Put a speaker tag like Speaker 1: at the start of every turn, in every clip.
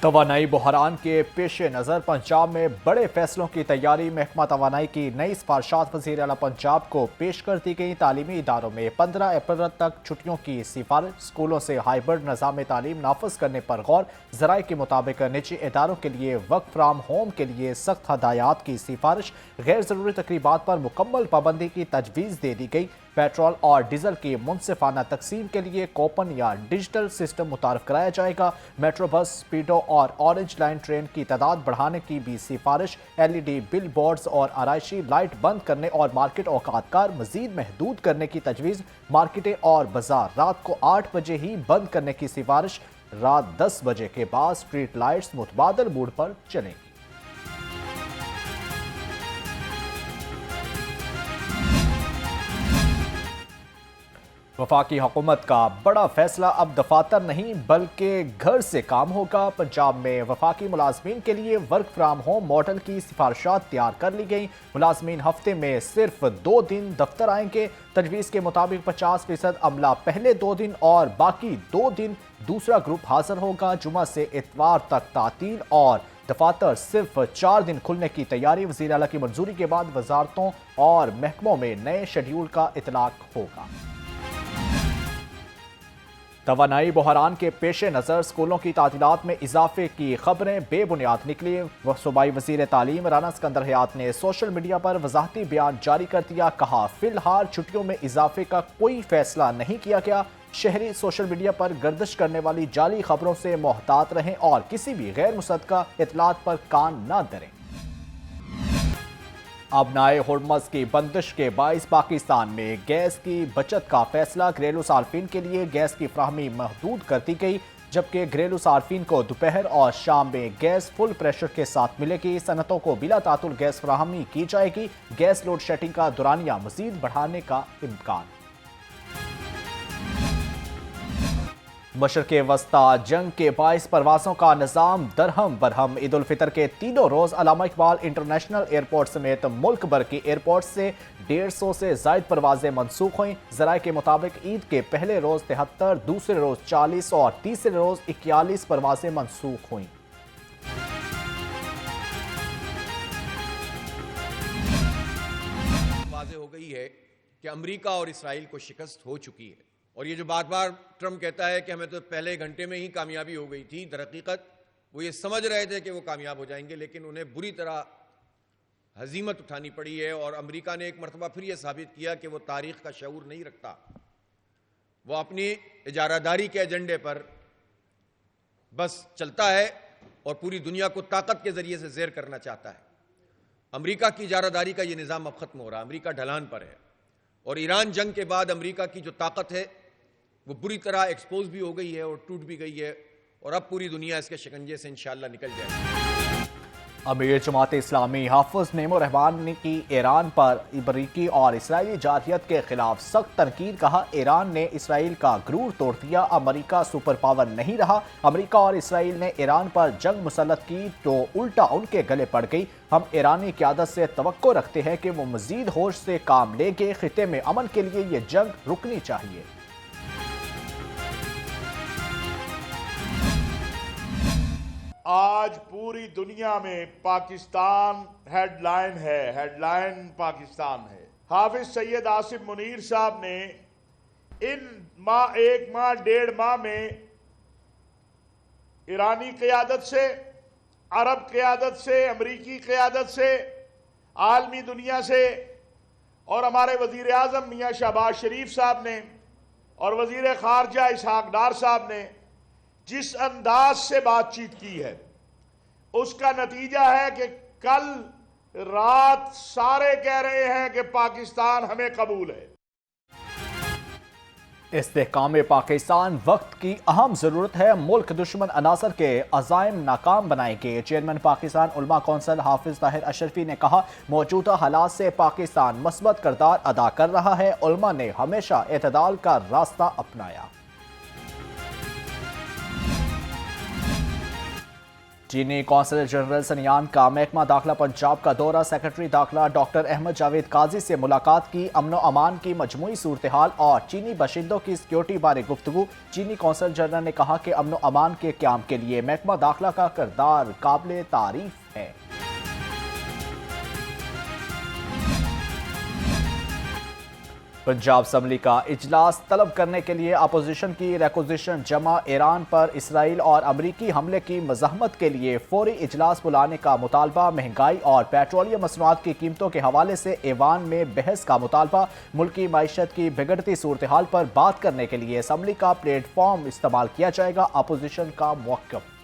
Speaker 1: توانائی بحران کے پیش نظر پنجاب میں بڑے فیصلوں کی تیاری۔ محکمہ توانائی کی نئی سفارشات وزیر اعلیٰ پنجاب کو پیش کر دی گئی۔ تعلیمی اداروں میں 15 اپریل تک چھٹیوں کی سفارش۔ اسکولوں سے ہائبرڈ نظام تعلیم نافذ کرنے پر غور۔ ذرائع کے مطابق نجی اداروں کے لیے ورک فرام ہوم کے لیے سخت ہدایات کی سفارش۔ غیر ضروری تقریبات پر مکمل پابندی کی تجویز دے دی گئی۔ پیٹرول اور ڈیزل کی منصفانہ تقسیم کے لیے کوپن یا ڈیجیٹل سسٹم متعارف کرایا جائے گا۔ میٹرو بس، سپیڈو اور اورنج لائن ٹرین کی تعداد بڑھانے کی بھی سفارش۔ LED بل بورڈز اور آرائشی لائٹ بند کرنے اور مارکیٹ اوقات کار مزید محدود کرنے کی تجویز۔ مارکیٹیں اور بازار رات کو 8 بجے ہی بند کرنے کی سفارش۔ رات 10 بجے کے بعد سٹریٹ لائٹس متبادل موڈ پر چلیں گی۔ وفاقی حکومت کا بڑا فیصلہ، اب دفاتر نہیں بلکہ گھر سے کام ہوگا۔ پنجاب میں وفاقی ملازمین کے لیے ورک فرام ہوم ماڈل کی سفارشات تیار کر لی گئیں۔ ملازمین ہفتے میں صرف 2 دن دفتر آئیں گے۔ تجویز کے مطابق 50% عملہ پہلے 2 دن اور باقی 2 دن دوسرا گروپ حاضر ہوگا۔ جمعہ سے اتوار تک تعطیل اور دفاتر صرف 4 دن کھلنے کی تیاری۔ وزیر اعلیٰ کی منظوری کے بعد وزارتوں اور محکموں میں نئے شیڈیول کا اطلاق ہوگا۔ توانائی بحران کے پیش نظر اسکولوں کی تعطیلات میں اضافے کی خبریں بے بنیاد نکلی۔ صوبائی وزیر تعلیم رانا اسکندر حیات نے سوشل میڈیا پر وضاحتی بیان جاری کر دیا۔ کہا، فی الحال چھٹیوں میں اضافے کا کوئی فیصلہ نہیں کیا گیا۔ شہری سوشل میڈیا پر گردش کرنے والی جعلی خبروں سے محتاط رہیں اور کسی بھی غیر مصدقہ اطلاعات پر کان نہ دھریں۔ اب نئے ہرمز کی بندش کے باعث پاکستان میں گیس کی بچت کا فیصلہ۔ گھریلو صارفین کے لیے گیس کی فراہمی محدود کر دی گئی، جبکہ گھریلو صارفین کو دوپہر اور شام میں گیس فل پریشر کے ساتھ ملے گی۔ صنعتوں کو بلا تعطل گیس فراہمی کی جائے گی۔ گیس لوڈ شیڈنگ کا دورانیہ مزید بڑھانے کا امکان۔ مشرق وسطی جنگ کے باعث پروازوں کا نظام درہم برہم۔ عید الفطر کے تینوں روز علامہ اقبال انٹرنیشنل ایئرپورٹ سمیت ملک بھر کی ایئرپورٹ سے 150 سے زائد پروازیں منسوخ ہوئیں۔ ذرائع کے مطابق عید کے پہلے روز 73، دوسرے روز 40 اور تیسرے روز 41 پروازیں منسوخ ہوئیں۔
Speaker 2: واضح ہو گئی ہے کہ امریکہ اور اسرائیل کو شکست ہو چکی ہے، اور یہ جو بار بار ٹرمپ کہتا ہے کہ ہمیں تو پہلے گھنٹے میں ہی کامیابی ہو گئی تھی، در حقیقت وہ یہ سمجھ رہے تھے کہ وہ کامیاب ہو جائیں گے، لیکن انہیں بری طرح ہزیمت اٹھانی پڑی ہے۔ اور امریکہ نے ایک مرتبہ پھر یہ ثابت کیا کہ وہ تاریخ کا شعور نہیں رکھتا، وہ اپنی اجارہ داری کے ایجنڈے پر بس چلتا ہے اور پوری دنیا کو طاقت کے ذریعے سے زیر کرنا چاہتا ہے۔ امریکہ کی اجارہ داری کا یہ نظام اب ختم ہو رہا ہے، امریکہ ڈھلان پر ہے، اور ایران جنگ کے بعد امریکہ کی جو طاقت ہے وہ بری طرح ایکسپوز بھی ہو گئی ہے اور ٹوٹ بھی گئی ہے، اور اب پوری دنیا اس کے شکنجے سے انشاءاللہ نکل جائے گی۔
Speaker 1: امیر جماعت اسلامی حافظ نعیم الرحمان نے کی ایران پر امریکی اور اسرائیلی جارحیت کے خلاف سخت تنقید۔ کہا، ایران نے اسرائیل کا غرور توڑ دیا، امریکہ سپر پاور نہیں رہا۔ امریکہ اور اسرائیل نے ایران پر جنگ مسلط کی تو الٹا ان کے گلے پڑ گئی۔ ہم ایرانی قیادت سے توقع رکھتے ہیں کہ وہ مزید ہوش سے کام لیں گے۔ خطے میں امن کے لیے یہ جنگ رکنی چاہیے۔
Speaker 3: آج پوری دنیا میں پاکستان ہیڈ لائن ہے، ہیڈ لائن پاکستان ہے۔ حافظ سید آصف منیر صاحب نے ان ایک ماہ 1.5 ماہ میں ایرانی قیادت سے، عرب قیادت سے، امریکی قیادت سے، عالمی دنیا سے، اور ہمارے وزیر اعظم میاں شہباز شریف صاحب نے اور وزیر خارجہ اسحاق ڈار صاحب نے جس انداز سے بات چیت کی ہے، اس کا نتیجہ ہے کہ کل رات سارے کہہ رہے ہیں کہ پاکستان ہمیں قبول ہے۔
Speaker 1: استحکام پاکستان وقت کی اہم ضرورت ہے، ملک دشمن عناصر کے عزائم ناکام بنائیں گے۔ چیئرمین پاکستان علماء کونسل حافظ طاہر اشرفی نے کہا، موجودہ حالات سے پاکستان مثبت کردار ادا کر رہا ہے، علماء نے ہمیشہ اعتدال کا راستہ اپنایا۔ چینی قونصل جنرل سنیان کا محکمہ داخلہ پنجاب کا دورہ، سیکرٹری داخلہ ڈاکٹر احمد جاوید قاضی سے ملاقات کی، امن و امان کی مجموعی صورتحال اور چینی باشندوں کی سیکیورٹی بارے گفتگو۔ چینی قونصل جنرل نے کہا کہ امن و امان کے قیام کے لیے محکمہ داخلہ کا کردار قابل تعریف ہے۔ پنجاب اسمبلی کا اجلاس طلب کرنے کے لیے اپوزیشن کی ریکوزیشن جمع، ایران پر اسرائیل اور امریکی حملے کی مزاحمت کے لیے فوری اجلاس بلانے کا مطالبہ، مہنگائی اور پیٹرولیم مصنوعات کی قیمتوں کے حوالے سے ایوان میں بحث کا مطالبہ، ملکی معیشت کی بگڑتی صورتحال پر بات کرنے کے لیے اسمبلی کا پلیٹ فارم استعمال کیا جائے گا، اپوزیشن کا موقف۔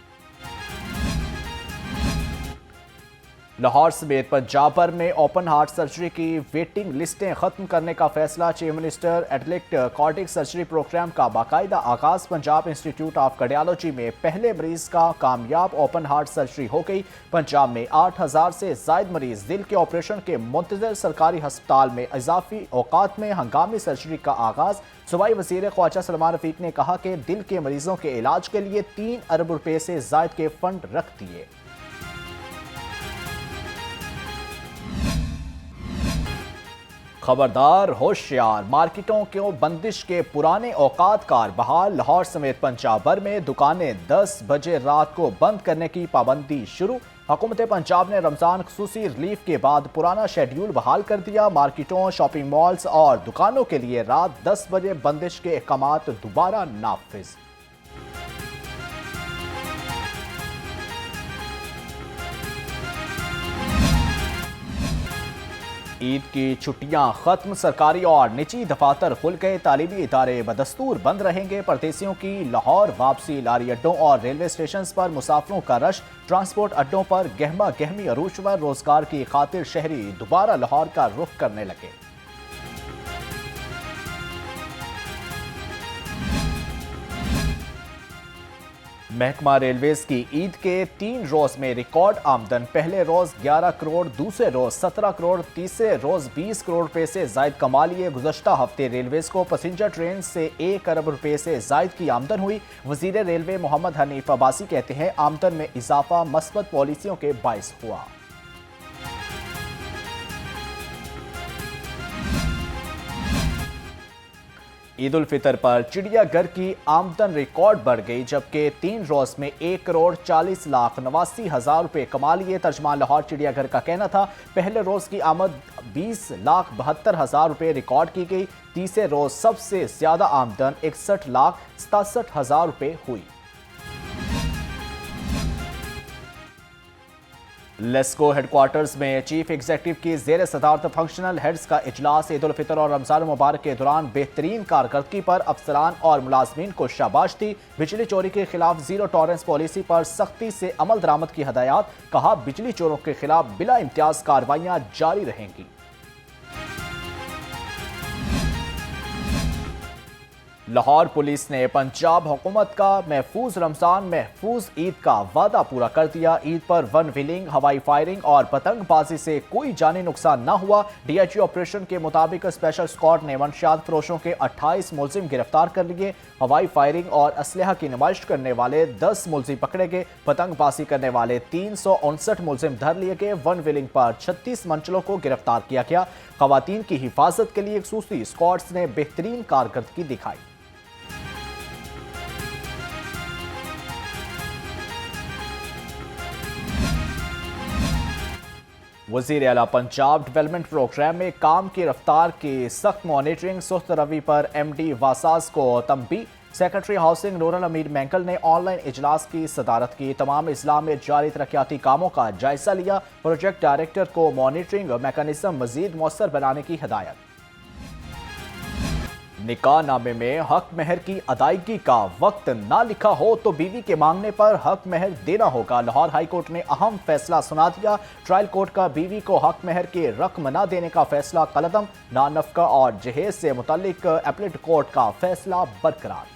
Speaker 1: لاہور سمیت پنجاب بھر میں اوپن ہارٹ سرجری کی ویٹنگ لسٹیں ختم کرنے کا فیصلہ، chief minister adult cardiac surgery programme کا باقاعدہ آغاز، پنجاب انسٹی ٹیوٹ آف کارڈیالوجی میں پہلے مریض کا کامیاب اوپن ہارٹ سرجری ہو گئی، پنجاب میں 8,000 سے زائد مریض دل کے آپریشن کے منتظر، سرکاری ہسپتال میں اضافی اوقات میں ہنگامی سرجری کا آغاز، صوبائی وزیر خواجہ سلمان رفیق نے کہا کہ دل کے مریضوں کے علاج کے لیے 3 ارب روپے سے زائد کے فنڈ رکھ دیے۔ خبردار ہوشیار، مارکیٹوں کو بندش کے پرانے اوقات کار بحال، لاہور سمیت پنجاب بھر میں دکانیں 10 بجے رات کو بند کرنے کی پابندی شروع، حکومت پنجاب نے رمضان خصوصی ریلیف کے بعد پرانا شیڈیول بحال کر دیا، مارکیٹوں، شاپنگ مالز اور دکانوں کے لیے رات 10 بجے بندش کے احکامات دوبارہ نافذ۔ عید کی چھٹیاں ختم، سرکاری اور نجی دفاتر کھل گئے، تعلیمی ادارے بدستور بند رہیں گے، پردیسیوں کی لاہور واپسی، لاری اڈوں اور ریلوے اسٹیشنز پر مسافروں کا رش، ٹرانسپورٹ اڈوں پر گہما گہمی عروج پر، روزگار کی خاطر شہری دوبارہ لاہور کا رخ کرنے لگے۔ محکمہ ریلویز کی عید کے 3 روز میں ریکارڈ آمدن، پہلے روز 11 کروڑ، دوسرے روز 17 کروڑ، تیسرے روز 20 کروڑ روپے سے زائد کما لیے، گزشتہ ہفتے ریلویز کو پیسنجر ٹرین سے 1 ارب روپے سے زائد کی آمدن ہوئی، وزیر ریلوے محمد حنیف عباسی کہتے ہیں آمدن میں اضافہ مثبت پالیسیوں کے باعث ہوا۔ عید الفطر پر چڑیا گھر کی آمدن ریکارڈ بڑھ گئی، جبکہ 3 روز میں 1 کروڑ 40 لاکھ 89 ہزار روپے کما لیے، ترجمان لاہور چڑیا گھر کا کہنا تھا پہلے روز کی آمد 20 لاکھ 72 ہزار روپے ریکارڈ کی گئی، تیسرے روز سب سے زیادہ آمدن 61 لاکھ 67 ہزار روپے ہوئی۔ لیسکو ہیڈ کوارٹرز میں چیف ایگزیکٹو کی زیر صدارت فنکشنل ہیڈز کا اجلاس، عید الفطر اور رمضان المبارک کے دوران بہترین کارکردگی پر افسران اور ملازمین کو شاباش دی، بجلی چوری کے خلاف زیرو ٹالرنس پالیسی پر سختی سے عمل درآمد کی ہدایات، کہا بجلی چوروں کے خلاف بلا امتیاز کارروائیاں جاری رہیں گی۔ لاہور پولیس نے پنجاب حکومت کا محفوظ رمضان محفوظ عید کا وعدہ پورا کر دیا، عید پر ون ویلنگ، ہوائی فائرنگ اور پتنگ بازی سے کوئی جانی نقصان نہ ہوا، ڈی ایچ او آپریشن کے مطابق اسپیشل اسکواڈ نے منشیات فروشوں کے 28 ملزم گرفتار کر لیے، ہوائی فائرنگ اور اسلحہ کی نمائش کرنے والے 10 ملزم پکڑے گئے، پتنگ بازی کرنے والے 359 ملزم دھر لیے گئے، ون ویلنگ پر 36 منچلوں کو گرفتار کیا گیا، خواتین کی حفاظت کے لیے خصوصی اسکواڈز نے بہترین کارکردگی دکھائی۔ وزیر اعلیٰ پنجاب ڈیولپمنٹ پروگرام میں کام کی رفتار کی سخت مانیٹرنگ، سست روی پر ایم ڈی واساز کو تنبیہ، سیکرٹری ہاؤسنگ نور الحمید مینکل نے آن لائن اجلاس کی صدارت کی، تمام اضلاع میں جاری ترقیاتی کاموں کا جائزہ لیا، پروجیکٹ ڈائریکٹر کو مانیٹرنگ میکانزم مزید مؤثر بنانے کی ہدایت۔ نکاح نامے میں حق مہر کی ادائیگی کا وقت نہ لکھا ہو تو بیوی کے مانگنے پر حق مہر دینا ہوگا، لاہور ہائی کورٹ نے اہم فیصلہ سنا دیا، ٹرائل کورٹ کا بیوی کو حق مہر کی رقم نہ دینے کا فیصلہ قلعدم، نان نفقہ اور جہیز سے متعلق اپیلیٹ کورٹ کا فیصلہ برقرار۔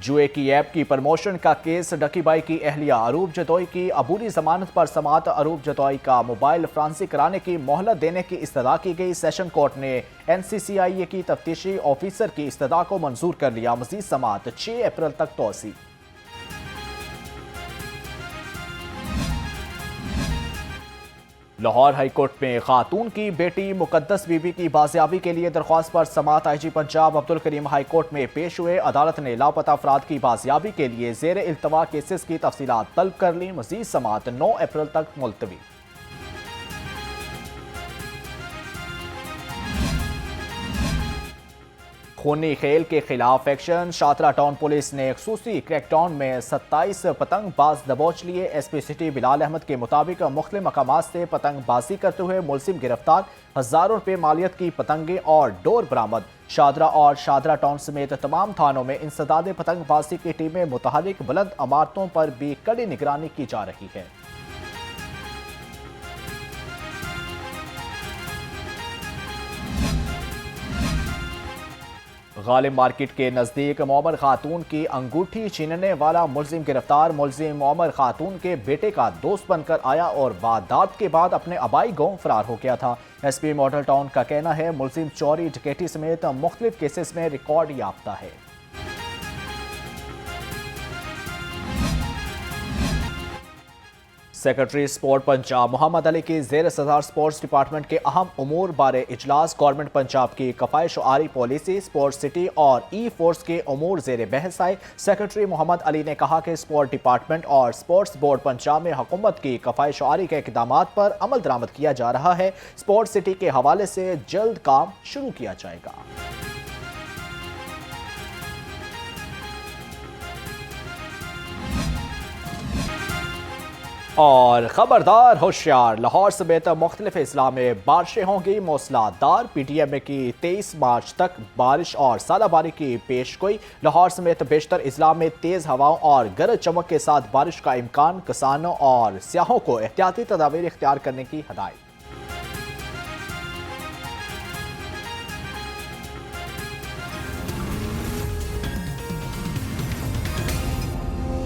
Speaker 1: جوئے کی ایپ کی پروموشن کا کیس، ڈکی بائی کی اہلیہ اروب جتوئی کی عبوری ضمانت پر سماعت، اروب جتوئی کا موبائل فرانسی کرانے کی مہلت دینے کی استدعا کی گئی، سیشن کورٹ نے این سی سی آئی اے کی تفتیشی آفیسر کی استدعا کو منظور کر لیا، مزید سماعت 6 اپریل تک توسیع۔ لاہور ہائی کورٹ میں خاتون کی بیٹی مقدس بی بی کی بازیابی کے لیے درخواست پر سماعت آئی جی پنجاب عبدالکریم ہائی کورٹ میں پیش ہوئے۔ عدالت نے لاپتہ افراد کی بازیابی کے لیے زیر التوا کیسز کی تفصیلات طلب کر لیں۔ مزید سماعت 9 اپریل تک ملتوی۔ خونی کھیل کے خلاف ایکشن، شاہترہ ٹاؤن پولیس نے خصوصی کریک ڈاؤن میں 27 پتنگ باز دبوچ لیے۔ ایس پی سٹی بلال احمد کے مطابق مختلف مقامات سے پتنگ بازی کرتے ہوئے ملزم گرفتار، ہزاروں روپے مالیت کی پتنگیں اور ڈور برآمد۔ شاہدرہ اور شاہدرہ ٹاؤن سمیت تمام تھانوں میں انسداد پتنگ بازی کی ٹیمیں متحرک، بلند عمارتوں پر بھی کڑی نگرانی کی جا رہی ہے۔ غالب مارکیٹ کے نزدیک معمر خاتون کی انگوٹھی چھیننے والا ملزم گرفتار۔ ملزم معمر خاتون کے بیٹے کا دوست بن کر آیا اور واردات کے بعد اپنے آبائی گاؤں فرار ہو گیا تھا۔ ایس پی ماڈل ٹاؤن کا کہنا ہے ملزم چوری، ڈکیتی سمیت مختلف کیسز میں ریکارڈ یافتہ ہے۔ سیکرٹری سپورٹ پنجاب محمد علی کی زیر صدر سپورٹس ڈپارٹمنٹ کے اہم امور بارے اجلاس۔ گورنمنٹ پنجاب کی کفایت شعاری پالیسی، سپورٹ سٹی اور ای فورس کے امور زیر بحث آئے۔ سیکرٹری محمد علی نے کہا کہ سپورٹ ڈپارٹمنٹ اور سپورٹس بورڈ پنجاب میں حکومت کی کفایت شعاری کے اقدامات پر عمل درآمد کیا جا رہا ہے۔ سپورٹ سٹی کے حوالے سے جلد کام شروع کیا جائے گا۔ اور خبردار ہوشیار، لاہور سمیت مختلف اضلاع میں بارشیں ہوں گی موسلا دار۔ پی ڈی ایم اے کی 23 مارچ تک بارش اور ژالہ باری کی پیش گوئی۔ لاہور سمیت بیشتر اضلاع میں تیز ہواؤں اور گرج چمک کے ساتھ بارش کا امکان۔ کسانوں اور سیاحوں کو احتیاطی تدابیر اختیار کرنے کی ہدایت۔